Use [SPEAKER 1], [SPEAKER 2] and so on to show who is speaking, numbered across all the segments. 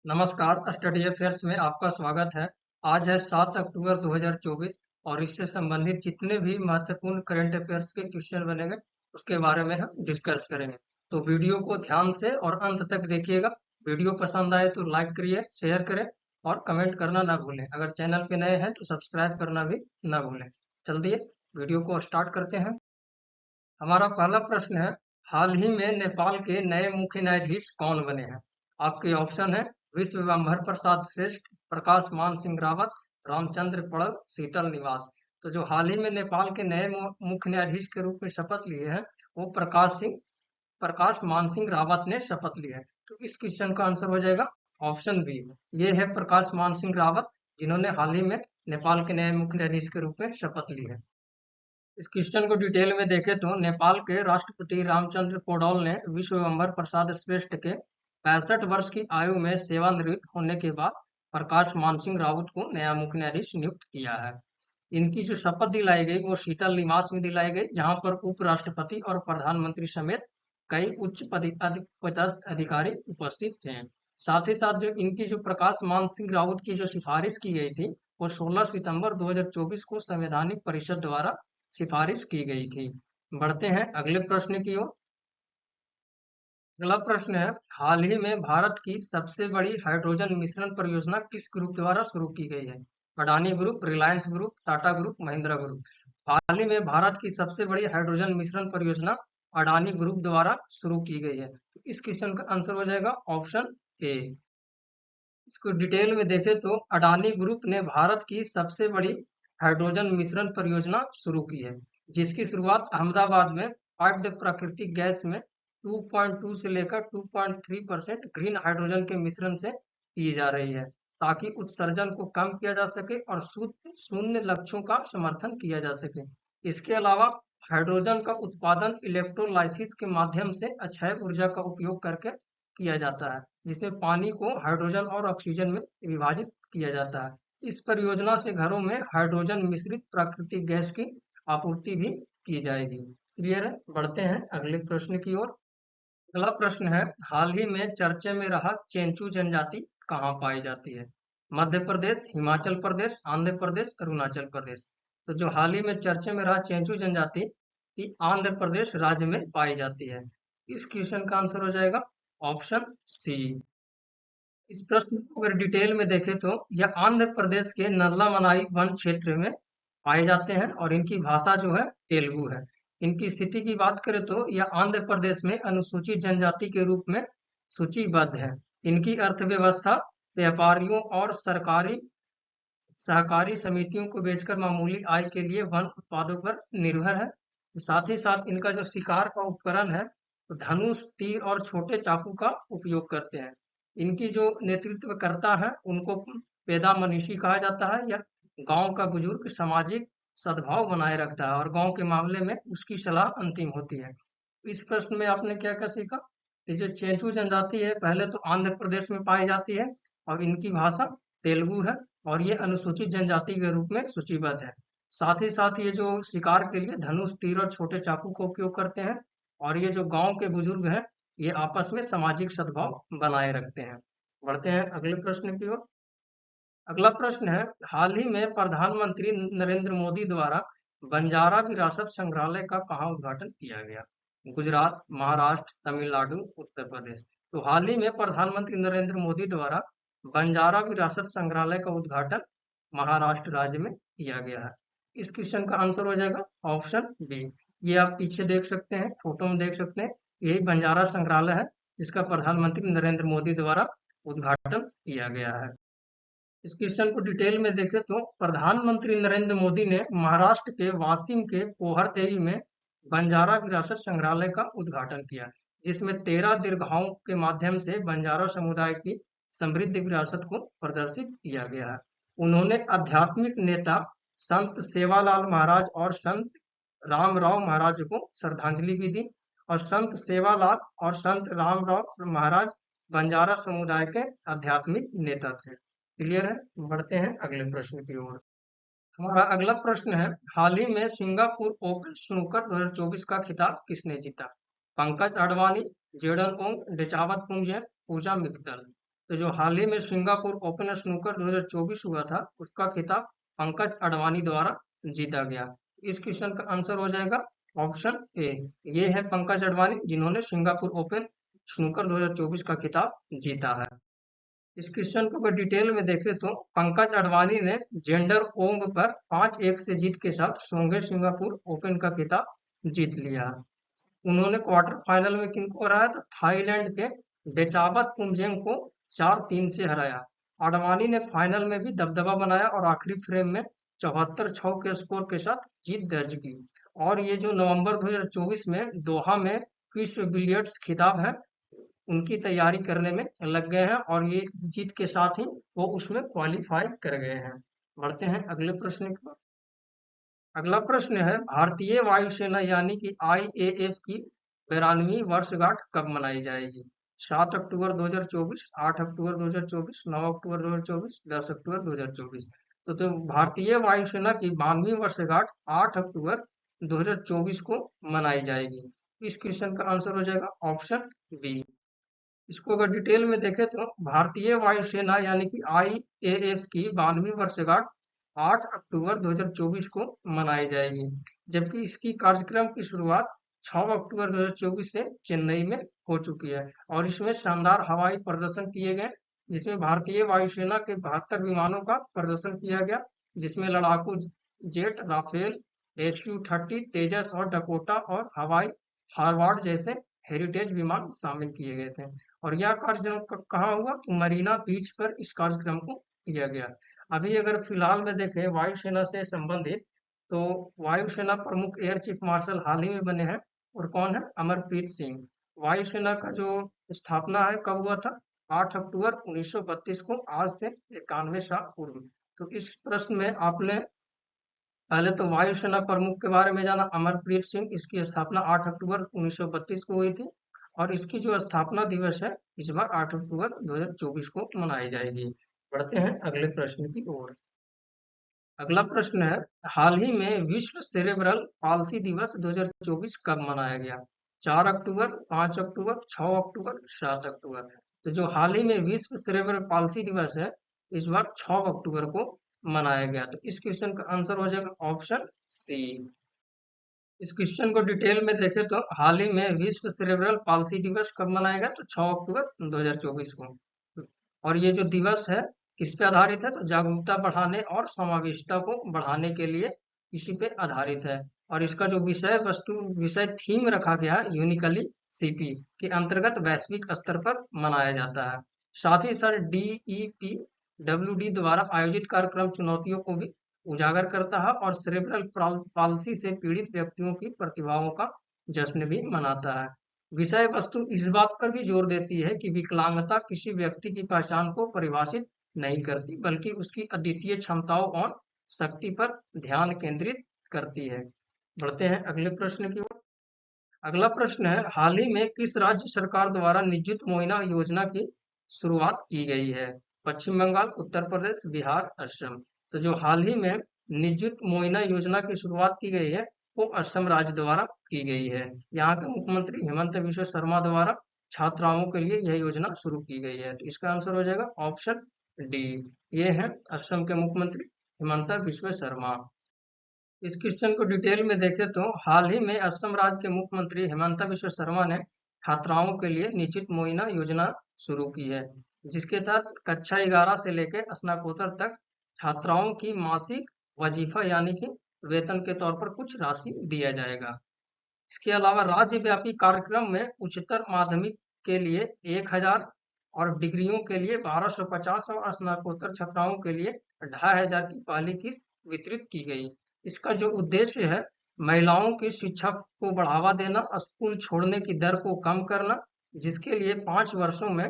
[SPEAKER 1] नमस्कार, study affairs में आपका स्वागत है। आज है 7 अक्टूबर 2024 और इससे संबंधित जितने भी महत्वपूर्ण करंट अफेयर्स के क्वेश्चन बनेंगे उसके बारे में हम डिस्कस करेंगे। तो वीडियो को ध्यान से और अंत तक देखिएगा। वीडियो पसंद आए तो लाइक करिए, शेयर करें और कमेंट करना ना भूलें। अगर चैनल पे नए हैं तो सब्सक्राइब करना भी ना भूलें। चलिए वीडियो को स्टार्ट करते हैं। हमारा पहला प्रश्न है, हाल ही में नेपाल के नए मुख्य न्यायाधीश कौन बने हैं? आपके ऑप्शन है विश्वम्भर प्रसाद श्रेष्ठ, प्रकाश मान सिंह रावत, रामचंद्र पड़ल, शीतल निवास। तो जो हाल ही में नेपाल के नए मुख्य न्यायाधीश के रूप में शपथ लिए हैं वो प्रकाश मान सिंह रावत ने शपथ ली है। तो इस क्वेश्चन का आंसर हो जाएगा ऑप्शन बी। ये है प्रकाश मान सिंह रावत जिन्होंने हाल ही में नेपाल के नए मुख्य न्यायाधीश के रूप में शपथ ली है। इस क्वेश्चन को डिटेल में देखें तो नेपाल के राष्ट्रपति रामचंद्र पौडौल ने विश्वम्भर प्रसाद श्रेष्ठ के 65 वर्ष की आयु में सेवानिवृत्त होने के बाद प्रकाश मान सिंह राउत को नया मुख्य न्यायाधीश नियुक्त किया है। इनकी जो शपथ दिलाई गई वो शीतल निवास में दिलाई गई, जहां पर उपराष्ट्रपति और प्रधानमंत्री समेत कई पदस्थ अधिकारी उपस्थित थे। साथ ही साथ जो इनकी जो प्रकाश मान सिंह राउत की जो सिफारिश की गई थी वो 16 सितंबर 2024 को संवैधानिक परिषद द्वारा सिफारिश की गई थी। बढ़ते हैं अगले प्रश्न की ओर। अगला प्रश्न है, हाल ही में भारत की सबसे बड़ी हाइड्रोजन मिश्रण परियोजना किस ग्रुप द्वारा शुरू की गई है? Adani group, Reliance group, Tata group, Mahindra group. हाल ही में भारत की सबसे बड़ी हाइड्रोजन मिश्रण परियोजना अडानी ग्रुप द्वारा शुरू की गई है। तो इस क्वेश्चन का आंसर हो जाएगा ऑप्शन ए। इसको डिटेल में देखें तो अडानी ग्रुप ने भारत की सबसे बड़ी हाइड्रोजन मिश्रण परियोजना शुरू की है, जिसकी शुरुआत अहमदाबाद में पाइप्ड प्राकृतिक गैस में 2.2 से लेकर 2.3% ग्रीन हाइड्रोजन के मिश्रण से की जा रही है, ताकि उत्सर्जन को कम किया जा सके और शुद्ध शून्य लक्ष्यों का समर्थन किया जा सके। इसके अलावा हाइड्रोजन का उत्पादन इलेक्ट्रोलाइसिस के माध्यम से अक्षय ऊर्जा का उपयोग करके किया जाता है, जिसमें पानी को हाइड्रोजन और ऑक्सीजन में विभाजित किया जाता है। इस परियोजना से घरों में हाइड्रोजन मिश्रित प्राकृतिक गैस की आपूर्ति भी की जाएगी। क्लियर है? बढ़ते हैं अगले प्रश्न की ओर। अगला प्रश्न है, हाल ही में चर्चे में रहा चेंचू जनजाति कहाँ पाई जाती है? मध्य प्रदेश, हिमाचल प्रदेश, आंध्र प्रदेश, अरुणाचल प्रदेश। तो जो हाल ही में चर्चे में रहा चेंचू जनजाति की आंध्र प्रदेश राज्य में पाई जाती है। इस क्वेश्चन का आंसर हो जाएगा ऑप्शन सी। इस प्रश्न को अगर डिटेल में देखें तो यह आंध्र प्रदेश के नल्ला मनाई वन क्षेत्र में पाए जाते हैं और इनकी भाषा जो है तेलुगु है। इनकी स्थिति की बात करें तो यह आंध्र प्रदेश में अनुसूचित जनजाति के रूप में सूचीबद्ध है। इनकी अर्थव्यवस्था व्यापारियों और सरकारी सहकारी समितियों को बेचकर मामूली आय के लिए वन उत्पादों पर निर्भर है। साथ ही साथ इनका जो शिकार का उपकरण है तो धनुष, तीर और छोटे चाकू का उपयोग करते हैं। इनकी जो नेतृत्वकर्ता है उनको पेदा मनीषी कहा जाता है। यह गांव का बुजुर्ग सामाजिक सद्भाव बनाए रखता है और गांव के मामले में उसकी सलाह अंतिम होती है। इस प्रश्न में आपने क्या क्या सीखा? ये जो चेंचू जनजाति है पहले तो आंध्र प्रदेश में पाई जाती है और इनकी भाषा तेलुगु है और ये अनुसूचित जनजाति के रूप में सूचीबद्ध है। साथ ही साथ ये जो शिकार के लिए धनुष, तीर और छोटे चाकू का उपयोग करते हैं और ये जो गांव के बुजुर्ग हैं ये आपस में सामाजिक सद्भाव बनाए रखते हैं। बढ़ते हैं अगले प्रश्न की ओर। अगला प्रश्न है, हाल ही में प्रधानमंत्री नरेंद्र मोदी द्वारा बंजारा विरासत संग्रहालय का कहाँ उद्घाटन किया गया? गुजरात, महाराष्ट्र, तमिलनाडु, उत्तर प्रदेश। तो हाल ही में प्रधानमंत्री नरेंद्र मोदी द्वारा बंजारा विरासत संग्रहालय का उद्घाटन महाराष्ट्र राज्य में किया गया है। इस क्वेश्चन का आंसर हो जाएगा ऑप्शन बी। ये आप पीछे देख सकते हैं, फोटो में देख सकते हैं, यही बंजारा संग्रहालय है जिसका प्रधानमंत्री नरेंद्र मोदी द्वारा उद्घाटन किया गया है। इस क्वेश्चन को डिटेल में देखें तो प्रधानमंत्री नरेंद्र मोदी ने महाराष्ट्र के वाशिम के पोहर देवी में बंजारा विरासत संग्रहालय का उद्घाटन किया, जिसमें 13 दीर्घाओं के माध्यम से बंजारा समुदाय की समृद्ध विरासत को प्रदर्शित किया गया है। उन्होंने आध्यात्मिक नेता संत सेवालाल महाराज और संत रामराव महाराज को श्रद्धांजलि भी दी और संत सेवालाल और संत रामराव महाराज बंजारा समुदाय के आध्यात्मिक नेता थे। क्लियर है? बढ़ते हैं अगले प्रश्न की ओर। हमारा अगला प्रश्न है, हाल ही में सिंगापुर ओपन स्नूकर 2024 का खिताब किसने जीता? पंकज अडवाणी, जेडन ओंग, डेचावत पुंगजैन, पूजा मित्तल। तो जो हाल ही में सिंगापुर ओपन स्नूकर 2024 हुआ था, उसका खिताब पंकज अडवाणी द्वारा जीता गया। इस क्वेश्चन का आंसर हो जाएगा ऑप्शन ए। ये है पंकज अडवाणी जिन्होंने सिंगापुर ओपन स्नूकर 2024 का खिताब जीता है। इस क्वेश्चन को अगर डिटेल में देखें तो पंकज अडवाणी ने जेंडर ओंग पर 5-1 से जीत के साथ सोंगे सिंगापुर ओपन का खिताब जीत लिया। उन्होंने क्वार्टर फाइनल में किनको हराया था? थाईलैंड के डेचावत पुंजेंग को 4-3 से हराया। अडवाणी ने फाइनल में भी दबदबा बनाया और आखिरी फ्रेम में 74 छह के स्कोर के साथ जीत दर्ज की। और ये जो नवंबर 2024 में दोहा में विश्व बिलियर्ड्स खिताब है, उनकी तैयारी करने में लग गए हैं और ये इस जीत के साथ ही वो उसमें क्वालिफाई कर गए हैं। बढ़ते हैं अगले प्रश्न की ओर। अगला प्रश्न है, भारतीय वायुसेना यानी कि आईएएफ की 92वीं वर्षगांठ कब मनाई जाएगी? 7 अक्टूबर 2024, 8 अक्टूबर 2024, 9 अक्टूबर 2024, 10 अक्टूबर 2024। तो भारतीय वायुसेना की 92वीं वर्षगांठ 8 अक्टूबर 2024 को मनाई जाएगी। इस क्वेश्चन का आंसर हो जाएगा ऑप्शन बी। इसको अगर डिटेल में देखें तो भारतीय वायुसेना यानी कि आईएएफ की 92वीं वर्षगांठ 8 अक्टूबर 2024 को मनाई जाएगी, जबकि इसकी कार्यक्रम की शुरुआत 6 अक्टूबर 2024 से चेन्नई में हो चुकी है और इसमें शानदार हवाई प्रदर्शन किए गए, जिसमें भारतीय वायुसेना के 72 विमानों का प्रदर्शन किया गया, जिसमें लड़ाकू जेट, राफेल, SU-30, तेजस और डकोटा और हवाई हार्वर्ड जैसे हेरिटेज विमान शामिल किए गए थे। और यह कार्यक्रम कहाँ हुआ? तो मरीना बीच पर इस कार्यक्रम को किया गया। अभी अगर फिलहाल में देखें वायुसेना से संबंधित, तो वायुसेना प्रमुख एयर चीफ मार्शल हाल ही में बने हैं और कौन है? अमरप्रीत सिंह। वायुसेना का जो स्थापना है कब हुआ था? 8 अक्टूबर 1932 को, आज से 91 साल पूर्व। तो इस प्रश्न में आपने पहले तो वायुसेना प्रमुख के बारे में जाना, अमरप्रीत सिंह। इसकी स्थापना 8 अक्टूबर 1932 को हुई थी और इसकी जो स्थापना दिवस है इस बार 8 अक्टूबर 2024 को मनाई जाएगी। बढ़ते हैं अगले प्रश्न की ओर। अगला प्रश्न है, हाल ही में विश्व सेरेब्रल पाल्सी दिवस 2024 कब मनाया गया? 4 अक्टूबर, 5 अक्टूबर, 6 अक्टूबर, 7 अक्टूबर। तो जो हाल ही में विश्व सेरेब्रल पाल्सी दिवस है इस बार 6 अक्टूबर को मनाया गया। तो इस क्वेश्चन का आंसर हो जाएगा ऑप्शन सी। इस क्वेश्चन को डिटेल में देखें तो हाल ही में विश्व सेरेब्रल पाल्सी दिवस कब मनाया गया? तो 6 अक्टूबर 2024 को। और ये जो दिवस है किस पे आधारित है? तो जागरूकता बढ़ाने और समावेशिता को बढ़ाने के लिए इसी पे आधारित है। और इसका जो विषय थीम रखा गया है यूनिकली सीपी के अंतर्गत वैश्विक स्तर पर मनाया जाता है। साथ ही सर DEPWD द्वारा आयोजित कार्यक्रम चुनौतियों को भी उजागर करता है और सेरेब्रल पाल्सी से पीड़ित व्यक्तियों की प्रतिभाओं का जश्न भी मनाता है। विषय वस्तु इस बात पर भी जोर देती है कि विकलांगता किसी व्यक्ति की पहचान को परिभाषित नहीं करती, बल्कि उसकी अद्वितीय क्षमताओं और शक्ति पर ध्यान केंद्रित करती है। बढ़ते हैं अगले प्रश्न की ओर। अगला प्रश्न है, हाल ही में किस राज्य सरकार द्वारा निजुत मोइना योजना की शुरुआत की गई है? पश्चिम बंगाल, उत्तर प्रदेश, बिहार, असम। तो जो हाल ही में निजुत मोइना योजना की शुरुआत की गई है वो असम राज्य द्वारा की गई है। यहाँ के मुख्यमंत्री हेमंत बिश्व शर्मा द्वारा छात्राओं के लिए यह योजना शुरू की गई है। तो इसका आंसर हो जाएगा ऑप्शन डी। ये है असम के मुख्यमंत्री हेमंत बिश्व शर्मा। इस क्वेश्चन को डिटेल में देखें तो हाल ही में असम राज्य के मुख्यमंत्री हेमंत बिश्व शर्मा ने छात्राओं के लिए निश्चित मोइना योजना शुरू की है, जिसके तहत कक्षा 11 से लेकर स्नातकोत्तर तक छात्राओं की मासिक वजीफा यानी कि वेतन के तौर पर कुछ राशि दिया जाएगा। इसके अलावा राज्यव्यापी कार्यक्रम में उच्चतर माध्यमिक के लिए 1000 और डिग्रियों के लिए 1250 और स्नातकोत्तर छात्राओं के लिए 2500 की पहली किस्त वितरित की गई। इसका जो उद्देश्य है महिलाओं की शिक्षा को बढ़ावा देना, स्कूल छोड़ने की दर को कम करना, जिसके लिए 5 वर्षों में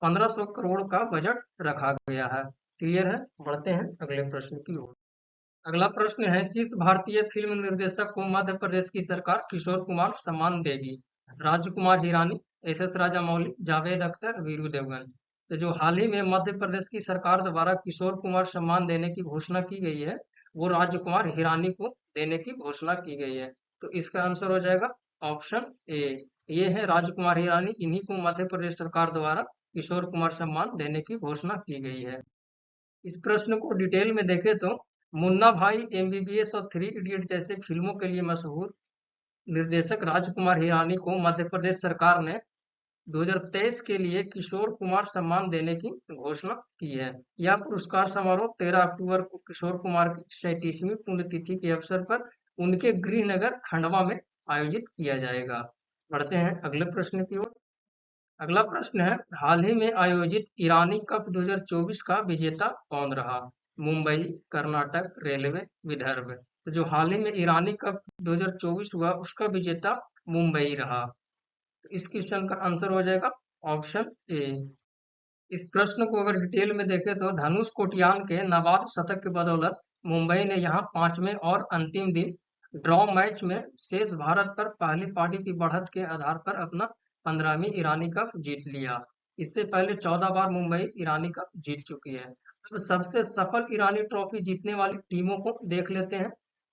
[SPEAKER 1] 1500 करोड़ का बजट रखा गया है। क्लियर है? बढ़ते हैं अगले प्रश्न की ओर। अगला प्रश्न है, किस भारतीय फिल्म निर्देशक को मध्य प्रदेश की सरकार किशोर कुमार सम्मान देगी? राजकुमार हिरानी, SS राजामौली, जावेद अख्तर, वीरू देवगन। तो जो हाल ही में मध्य प्रदेश की सरकार द्वारा किशोर कुमार सम्मान देने की घोषणा की गई है वो राजकुमार हिरानी को देने की घोषणा की गई है। तो इसका आंसर हो जाएगा ऑप्शन ए। ये है राजकुमार हिरानी, इन्हीं को मध्य प्रदेश सरकार द्वारा किशोर कुमार सम्मान देने की घोषणा की गई है। इस प्रश्न को डिटेल में देखें तो मुन्ना भाई, एमबीबीएस और थ्री इडियट जैसे फिल्मों के लिए मशहूर निर्देशक राजकुमार हिरानी को मध्य प्रदेश सरकार ने 2023 के लिए किशोर कुमार सम्मान देने की घोषणा की है। यह पुरस्कार समारोह 13 अक्टूबर को किशोर कुमार की 37वीं पुण्यतिथि के अवसर पर उनके गृह नगर खंडवा में आयोजित किया जाएगा। बढ़ते हैं अगले प्रश्न की ओर। अगला प्रश्न है, हाल ही में आयोजित ईरानी कप 2024 का विजेता कौन रहा? मुंबई, कर्नाटक, रेलवे, विदर्भ। तो जो हाल ही में ईरानी कप 2024 हुआ उसका विजेता मुंबई रहा। इस क्वेश्चन का आंसर हो जाएगा ऑप्शन ए। इस प्रश्न को अगर डिटेल में देखें तो धनुष कोटियान के नाबाद शतक की बदौलत मुंबई ने यहां पांचवें और अंतिम दिन ड्रॉ मैच में शेष भारत पर पहली पारी की बढ़त के आधार पर अपना 15वीं ईरानी कप जीत लिया। इससे पहले 14 बार मुंबई ईरानी कप जीत चुकी है। अब सबसे सफल ईरानी ट्रॉफी जीतने वाली टीमों को देख लेते हैं।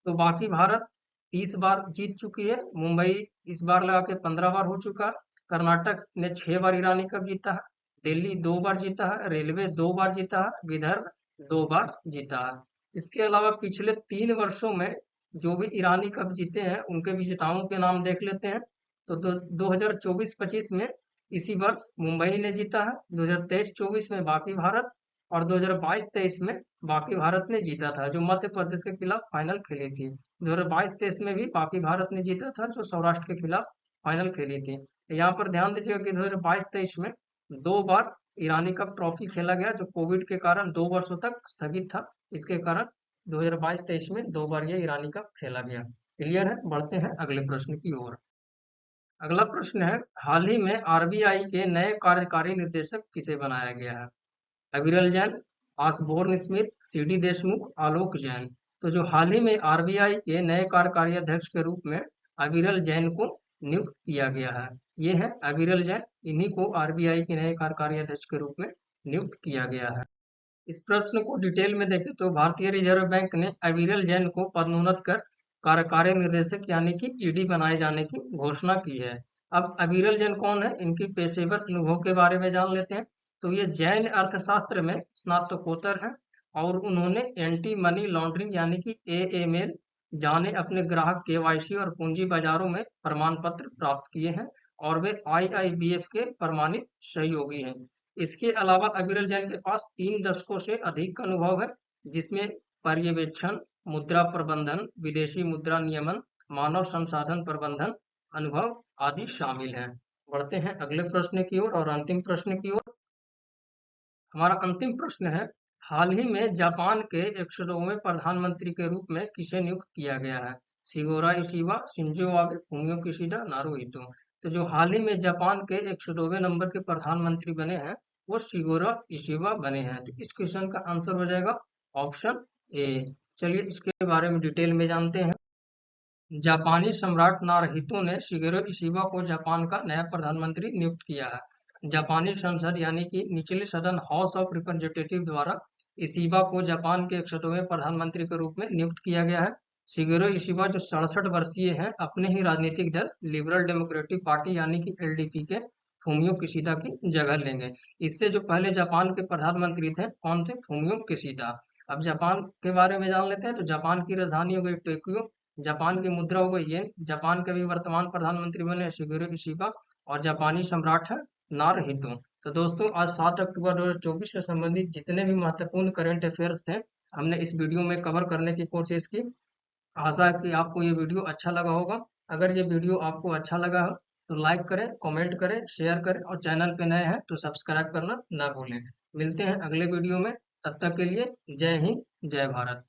[SPEAKER 1] तो बाकी भारत 30 बार जीत चुकी है, मुंबई इस बार लगा के 15 बार हो चुका है, कर्नाटक ने 6 बार ईरानी कप जीता है, दिल्ली 2 बार जीता है, रेलवे 2 बार जीता है, विदर्भ 2 बार जीता है। इसके अलावा पिछले 3 वर्षों में जो भी ईरानी कप जीते हैं उनके विजेताओं के नाम देख लेते हैं। तो 2024-25 में इसी वर्ष मुंबई ने जीता है, 2023-24 में बाकी भारत और 2022-23 में बाकी भारत ने जीता था, जो मध्य प्रदेश के खिलाफ फाइनल खेली थी। 2022-23 में भी बाकी भारत ने जीता था, जो सौराष्ट्र के खिलाफ फाइनल खेली थी। यहाँ पर ध्यान दीजिएगा कि 2022-23 में 2 बार ईरानी कप ट्रॉफी खेला गया, जो कोविड के कारण 2 वर्षों तक स्थगित था। इसके कारण 2022-23 में 2 बार ये ईरानी कप खेला गया। क्लियर है? बढ़ते हैं अगले प्रश्न की ओर। अगला प्रश्न है, हाल ही में आरबीआई के नए कार्यकारी निर्देशक किसे बनाया गया है? अविरल जैन, आसबोर्न स्मिथ, सीडी देशमुख, आलोक जैन। तो जो हाल ही में आरबीआई के नए कार्यकारी अध्यक्ष के रूप में अविरल जैन को नियुक्त किया गया है। ये है अविरल जैन, इन्हीं को आरबीआई के नए कार्यकारी अध्यक्ष के रूप में नियुक्त किया गया है। इस प्रश्न को डिटेल में देखें तो भारतीय रिजर्व बैंक ने अविरल जैन को पदोन्नत कर कार्यकारी निर्देशक यानी कि ईडी बनाए जाने की घोषणा की है। अब अविरल जैन कौन है, इनकी पेशेवर अनुभव के बारे में जान लेते हैं। तो ये जैन अर्थशास्त्र में स्नातकोत्तर है और उन्होंने एंटी मनी लॉन्ड्रिंग यानी कि एएमएल जाने अपने ग्राहक केवाईसी और पूंजी बाजारों में प्रमाण पत्र प्राप्त किए हैं और वे आईआईबीएफ के प्रमाणित सहयोगी हैं। इसके अलावा अविरल जैन के पास 3 दशकों से अधिक का अनुभव है, जिसमें पर्यवेक्षण, मुद्रा प्रबंधन, विदेशी मुद्रा नियमन, मानव संसाधन प्रबंधन अनुभव आदि शामिल हैं। बढ़ते हैं अगले प्रश्न की ओर और अंतिम प्रश्न की ओर। हमारा अंतिम प्रश्न है, हाल ही में जापान के 102वें प्रधानमंत्री के रूप में किसे नियुक्त किया गया है? Shigeru Ishiba, Shinzo Abe, Fumio Kishida, Naruhito. तो जो हाल ही में जापान के 102वें नंबर के प्रधानमंत्री बने हैं वो शिगोरा इशिबा बने हैं। तो इस क्वेश्चन का आंसर हो जाएगा ऑप्शन ए। चलिए इसके बारे में डिटेल में जानते हैं। जापानी सम्राट नारुहितो ने शिगेरो इशिबा को जापान का नया प्रधानमंत्री नियुक्त किया है। जापानी संसद यानी कि निचले सदन हाउस ऑफ रिप्रेजेंटेटिव द्वारा इशिबा को जापान के 102वें प्रधानमंत्री के रूप में नियुक्त किया गया है। शिगेरो इशिबा जो 67 वर्षीय हैं, अपने ही राजनीतिक दल लिबरल डेमोक्रेटिक पार्टी यानी कि एलडीपी के फूमियो किशिदा की जगह लेंगे। इससे जो पहले जापान के प्रधानमंत्री थे कौन थे? Fumio Kishida. अब जापान के बारे में जान लेते हैं। तो जापान की राजधानी हो गई टोक्यो, जापान की मुद्रा हो गई येन, जापान के भी वर्तमान प्रधानमंत्री बने शिगेरो इशिबा और जापानी सम्राट है नारुहितो। तो दोस्तों आज 7 अक्टूबर 2024 से संबंधित जितने भी महत्वपूर्ण करंट अफेयर्स थे हमने इस वीडियो में कवर करने की कोशिश की। आशा है कि आपको ये वीडियो अच्छा लगा होगा। अगर ये वीडियो आपको अच्छा लगा हो तो लाइक करें, कमेंट करें, शेयर करें और चैनल पे नए हैं तो सब्सक्राइब करना ना भूलें। मिलते हैं अगले वीडियो में, तब तक के लिए जय हिंद, जय भारत।